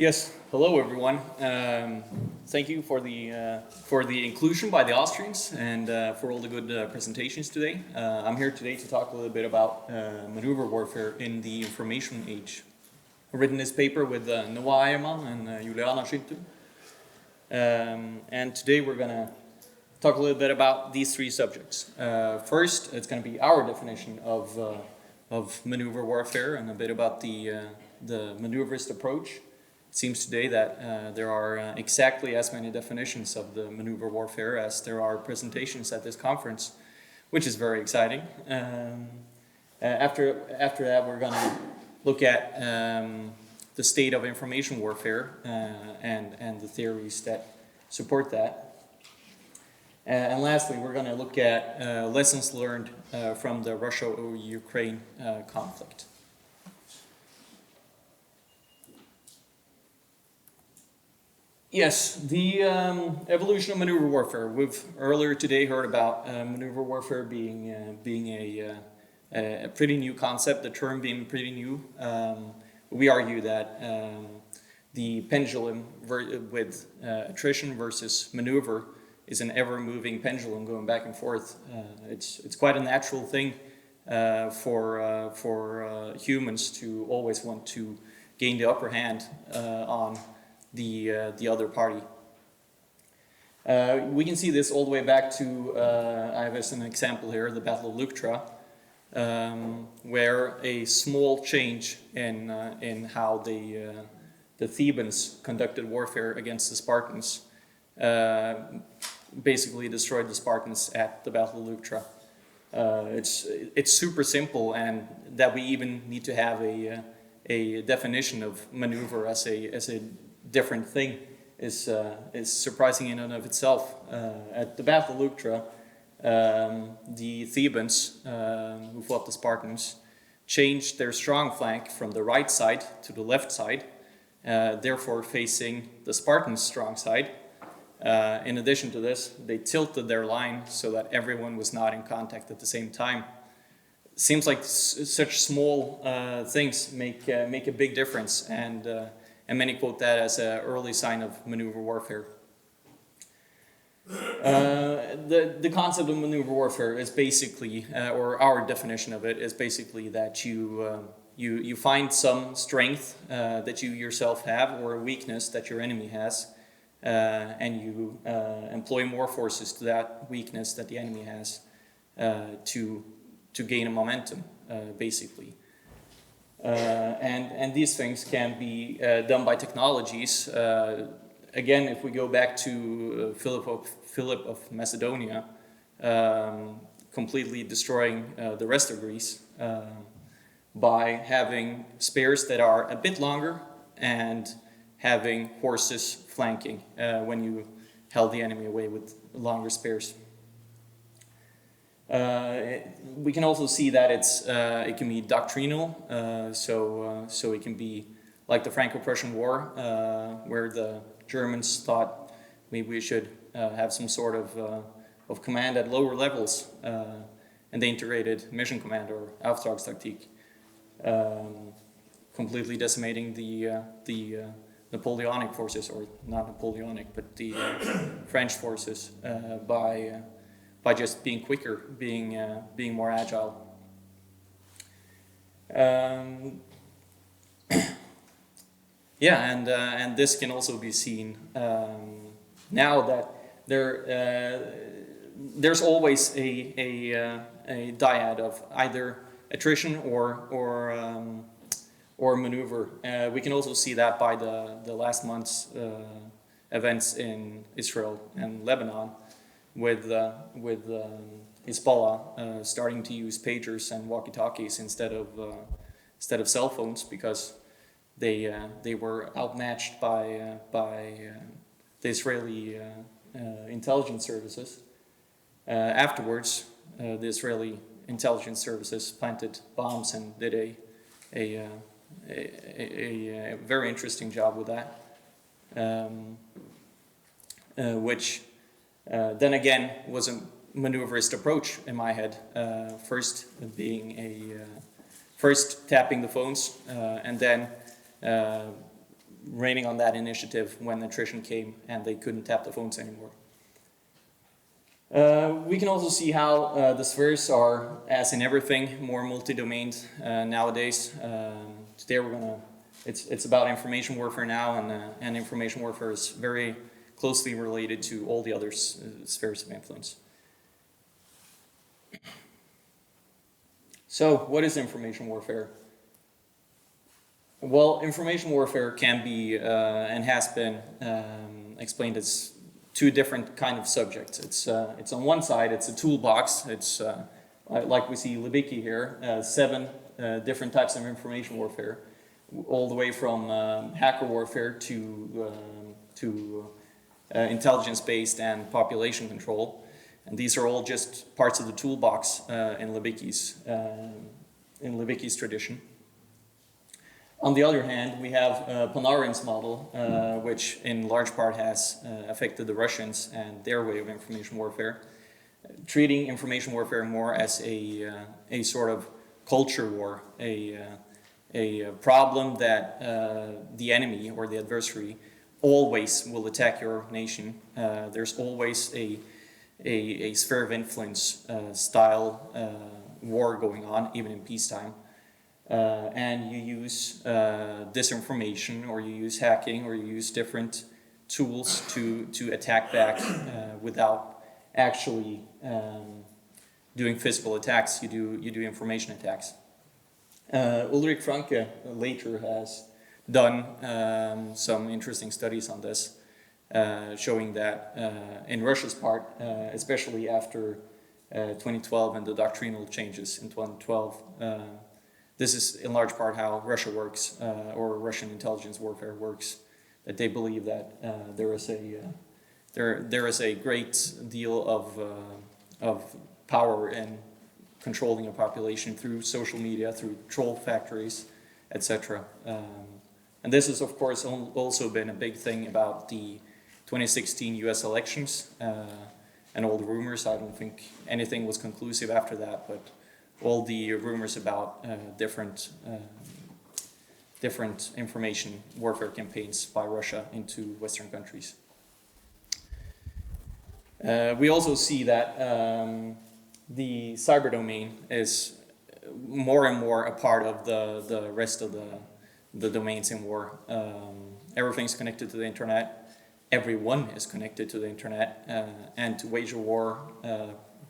Yes, hello everyone. Thank you for the inclusion by the Austrians and for all the good presentations today. I'm here today to talk a little bit about maneuver warfare in the information age. I've written this paper with Noah Eiermann and Juliana Schütte. And today we're going to talk a little bit about these three subjects. First, it's going to be our definition of maneuver warfare and a bit about the maneuverist approach. It seems today that there are exactly as many definitions of the maneuver warfare as there are presentations at this conference, which is very exciting. After that, we're going to look at the state of information warfare and the theories that support that. And lastly, we're going to look at lessons learned from the Russia-Ukraine conflict. Yes, the evolution of maneuver warfare. We've earlier today heard about maneuver warfare being a pretty new concept, the term being pretty new. We argue that the pendulum with attrition versus maneuver is an ever-moving pendulum going back and forth. It's quite a natural thing for humans to always want to gain the upper hand on the other party. We can see this all the way back to, I have as an example here, the Battle of Leuctra, where a small change in how the Thebans conducted warfare against the Spartans basically destroyed the Spartans at the Battle of Leuctra. It's super simple, and that we even need to have a definition of maneuver as a different thing is surprising in and of itself. At the Battle of Leuctra, the Thebans, who fought the Spartans, changed their strong flank from the right side to the left side, therefore facing the Spartans' strong side. In addition to this, they tilted their line so that everyone was not in contact at the same time. Seems like such small things make a big difference, and many quote that as an early sign of maneuver warfare. The concept of maneuver warfare is basically, or our definition of it is basically that you find some strength that you yourself have, or a weakness that your enemy has, and you employ more forces to that weakness that the enemy has to gain a momentum, basically. And these things can be done by technologies. Again, if we go back to Philip of Macedonia, completely destroying the rest of Greece by having spears that are a bit longer and having horses flanking when you held the enemy away with longer spears. We can also see that it can be doctrinal, so it can be like the Franco-Prussian War, where the Germans thought maybe we should have some sort of command at lower levels, and they integrated mission command or Auftragstaktik, completely decimating the Napoleonic forces, or not Napoleonic, but the French forces by just being quicker, being more agile. Yeah, and this can also be seen now that there's always a dyad of either attrition or maneuver. We can also see that by the last month's events in Israel and Lebanon, with Hezbollah starting to use pagers and walkie-talkies instead of cell phones, because they were outmatched by the Israeli intelligence services. Afterwards, the Israeli intelligence services planted bombs and did a very interesting job with that, which then again was a maneuverist approach in my head. First tapping the phones, and then raining on that initiative when attrition came and they couldn't tap the phones anymore. We can also see how the spheres are, as in everything, more multi-domained nowadays. Today it's about information warfare now, and information warfare is very closely related to all the other spheres of influence. So, what is information warfare? Well, information warfare can be and has been explained as two different kind of subjects. It's on one side, it's a toolbox. It's like we see Libicki here, 7 different types of information warfare, all the way from hacker warfare to intelligence-based and population control. And these are all just parts of the toolbox in Libicki's tradition. On the other hand, we have Panarin's model, which in large part has affected the Russians and their way of information warfare, treating information warfare more as a sort of culture war, a problem that the enemy or the adversary always will attack your nation. There's always a sphere of influence style war going on, even in peacetime. And you use disinformation, or you use hacking, or you use different tools to attack back without actually doing physical attacks. You do information attacks. Ulrich Franke later has done some interesting studies on this, showing that in Russia's part, especially after 2012 and the doctrinal changes in 2012, this is in large part how Russia works, or Russian intelligence warfare works. That they believe that there is a great deal of power in controlling a population through social media, through troll factories, etc. And this has, of course, also been a big thing about the 2016 U.S. elections and all the rumors. I don't think anything was conclusive after that, but all the rumors about different information warfare campaigns by Russia into Western countries. We also see that the cyber domain is more and more a part of the rest of the domains in war. Everything's connected to the internet. Everyone is connected to the internet, and to wage a war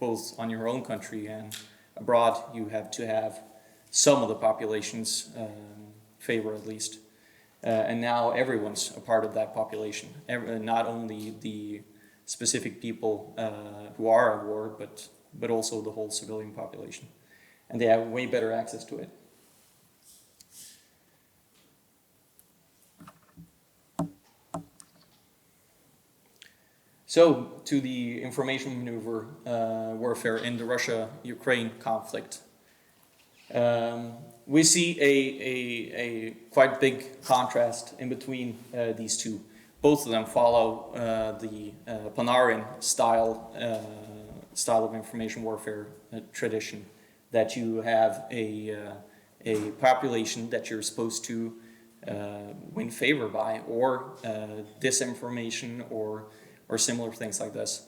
both on your own country and abroad, you have to have some of the population's favor at least. And now everyone's a part of that population, not only the specific people who are at war, but also the whole civilian population. And they have way better access to it. So, to the information maneuver warfare in the Russia-Ukraine conflict. We see a quite big contrast in between these two. Both of them follow the Panarin style of information warfare tradition, that you have a population that you're supposed to win favor by, or disinformation, or similar things like this.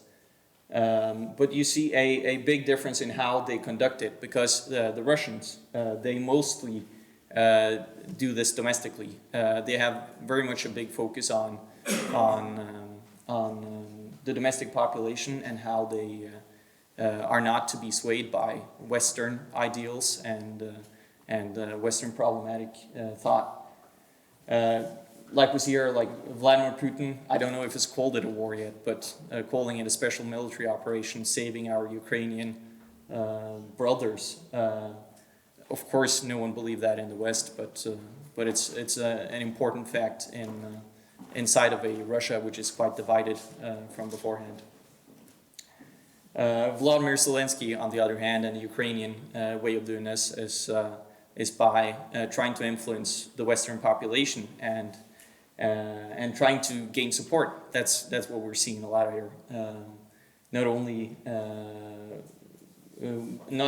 But you see a big difference in how they conduct it, because the Russians, they mostly do this domestically. They have very much a big focus on the domestic population and how they are not to be swayed by Western ideals and Western problematic thought. Like we see here, like Vladimir Putin, I don't know if it's called it a war yet, but calling it a special military operation, saving our Ukrainian brothers. Of course, no one believed that in the West, but it's an important fact inside of a Russia which is quite divided from beforehand. Vladimir Zelensky, on the other hand, and the Ukrainian way of doing this is by trying to influence the Western population and trying to gain support. That's what we're seeing a lot of here. Not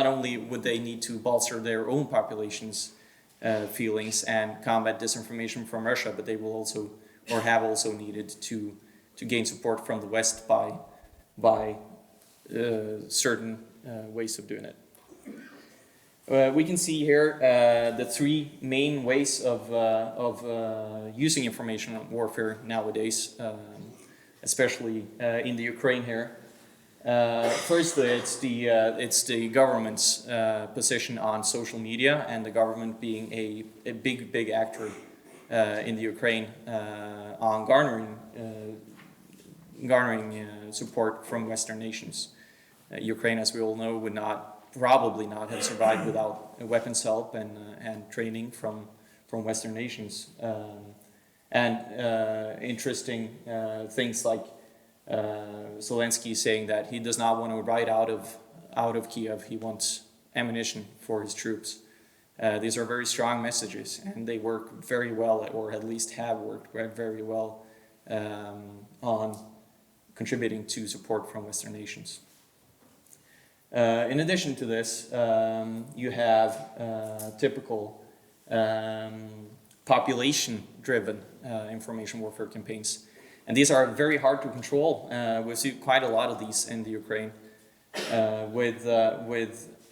only would they need to bolster their own populations feelings and combat disinformation from Russia, but they will also, or have also needed to gain support from the West by certain ways of doing it. We can see here the three main ways of using information warfare nowadays, especially in the Ukraine here. Firstly, it's the government's position on social media, and the government being a big actor in the Ukraine on garnering support from Western nations. Ukraine, as we all know, would probably not have survived without weapons help and training from Western nations. Interesting things like Zelensky saying that he does not want to ride out of Kiev. He wants ammunition for his troops. These are very strong messages, and they work very well, or at least have worked very well on contributing to support from Western nations. In addition to this, you have typical population-driven information warfare campaigns. And these are very hard to control. We see quite a lot of these in the Ukraine, with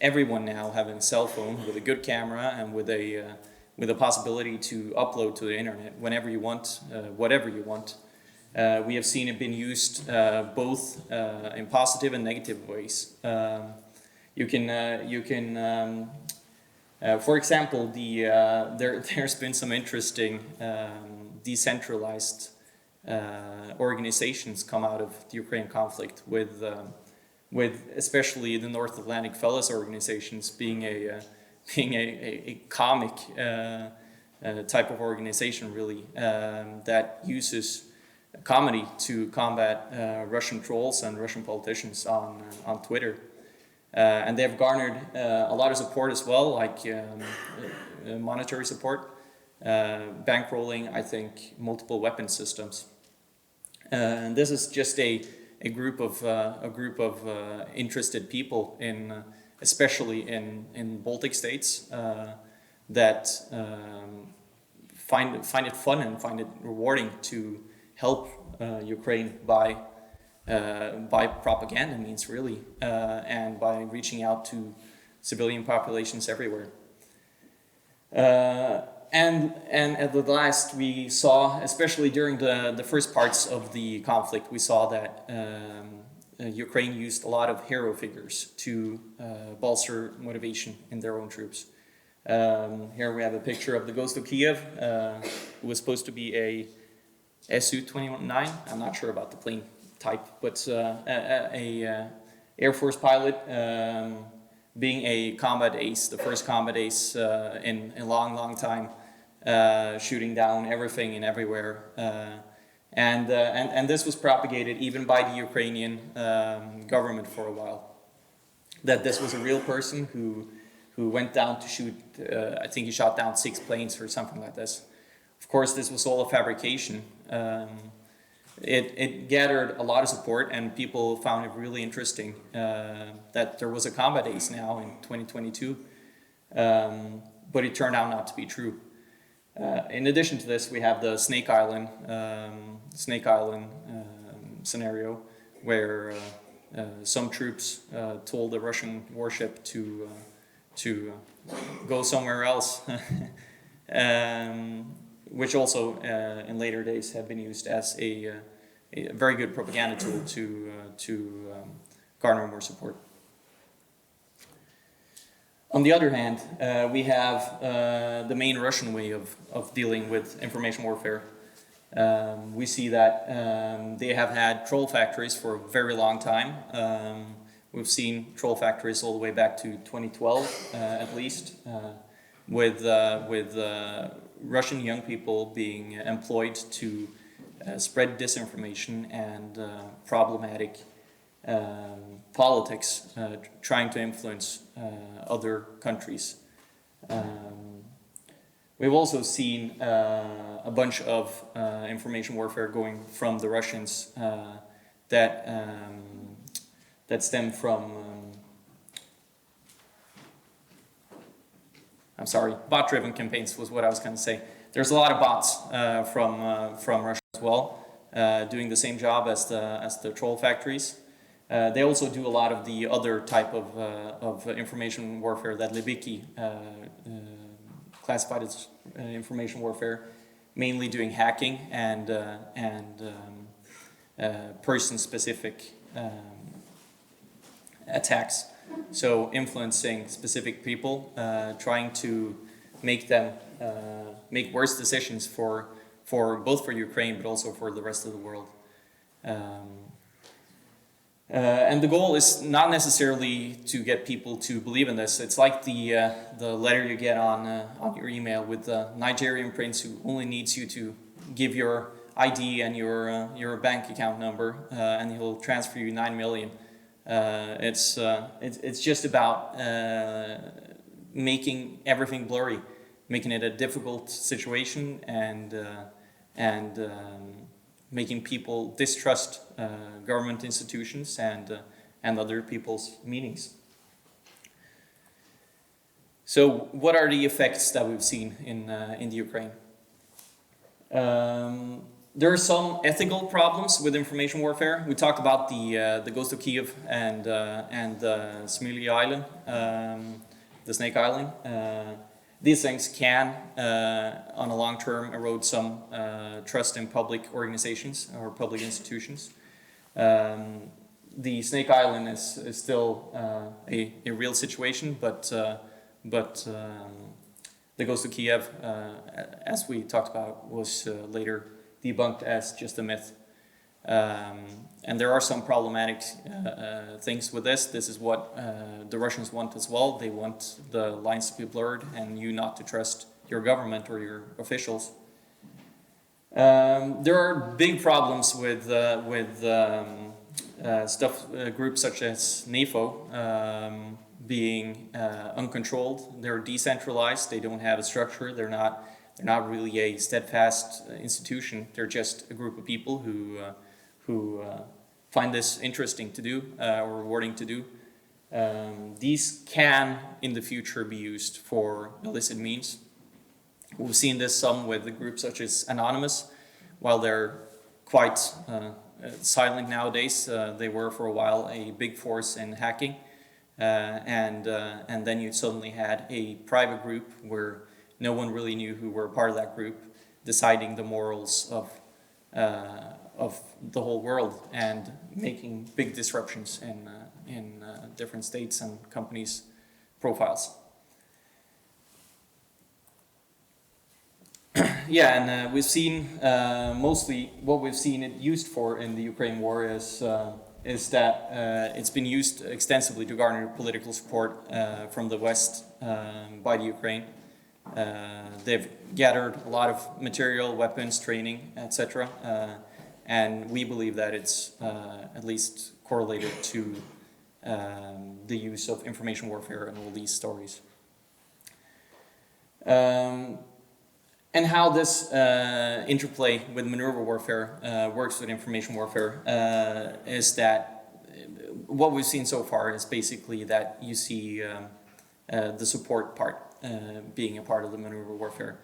everyone now having a cell phone with a good camera and with a possibility to upload to the internet whenever you want, whatever you want. We have seen it being used both in positive and negative ways. For example, there's been some interesting decentralized organizations come out of the Ukraine conflict, with especially the North Atlantic Fellows organizations being a comic type of organization, really, that uses comedy to combat Russian trolls and Russian politicians on Twitter. And they have garnered a lot of support as well, like monetary support, bankrolling, I think, multiple weapon systems. And this is just a group of interested people especially in Baltic states, that find it fun and find it rewarding to help Ukraine by propaganda means, really, and by reaching out to civilian populations everywhere. And at the last, we saw, especially during the first parts of the conflict, we saw that Ukraine used a lot of hero figures to bolster motivation in their own troops. Here we have a picture of the Ghost of Kiev, who was supposed to be a Su-29. I'm not sure about the plane type, but a Air Force pilot, being a combat ace, the first combat ace in a long time, shooting down everything and everywhere. And this was propagated even by the Ukrainian government for a while, that this was a real person who went down to shoot, I think he shot down 6 planes or something like this. Of course, this was all a fabrication. It gathered a lot of support, and people found it really interesting that there was a combat ace now in 2022, but it turned out not to be true. In addition to this, we have the Snake Island scenario, where some troops told the Russian warship to go somewhere else, which also in later days have been used as a very good propaganda tool to garner more support. On the other hand, we have the main Russian way of dealing with information warfare. We see that they have had troll factories for a very long time. We've seen troll factories all the way back to 2012, at least, with Russian young people being employed to spread disinformation and problematic politics, trying to influence other countries. We've also seen a bunch of information warfare going from the Russians that stem from I'm sorry, bot-driven campaigns was what I was going to say. There's a lot of bots from Russia as well, doing the same job as the troll factories. They also do a lot of the other type of information warfare that Libicki classified as information warfare, mainly doing hacking and person-specific attacks. So influencing specific people, trying to make them make worse decisions for both for Ukraine but also for the rest of the world. And the goal is not necessarily to get people to believe in this. It's like the letter you get on your email with the Nigerian prince who only needs you to give your ID and your bank account number, and he'll transfer you 9 million. It's just about making everything blurry, making it a difficult situation, and making people distrust government institutions and other people's meanings. So, what are the effects that we've seen in the Ukraine? There are some ethical problems with information warfare. We talked about the Ghost of Kiev and Smiley Island, the Snake Island. These things can, on a long term, erode some trust in public organizations or public institutions. The Snake Island is still a real situation, but the Ghost of Kiev, as we talked about, was later debunked as just a myth. And there are some problematic things with this. This is what the Russians want as well. They want the lines to be blurred and you not to trust your government or your officials. There are big problems with groups such as NAFO being uncontrolled. They're decentralized. They don't have a structure. They're not really a steadfast institution. They're just a group of people who find this interesting to do or rewarding to do. These can, in the future, be used for illicit means. We've seen this some with the groups such as Anonymous. While they're quite silent nowadays, they were for a while a big force in hacking. And then you suddenly had a private group where no one really knew who were part of that group, deciding the morals of the whole world and making big disruptions in different states and companies' profiles. Yeah, and we've seen mostly what we've seen it used for in the Ukraine war is that it's been used extensively to garner political support from the West by the Ukraine. They've gathered a lot of material, weapons, training, etc. And we believe that it's at least correlated to the use of information warfare and all these stories. And how this interplay with maneuver warfare works with information warfare is that what we've seen so far is basically that you see the support part being a part of the maneuver warfare,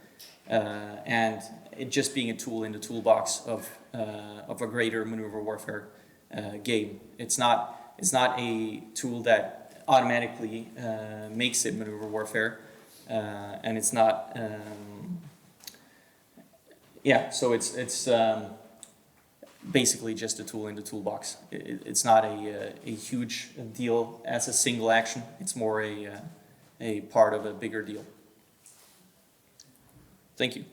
and it just being a tool in the toolbox of a greater maneuver warfare game. It's not a tool that automatically makes it maneuver warfare, and it's not. So it's basically just a tool in the toolbox. It's not a huge deal as a single action. It's more a part of a bigger deal. Thank you.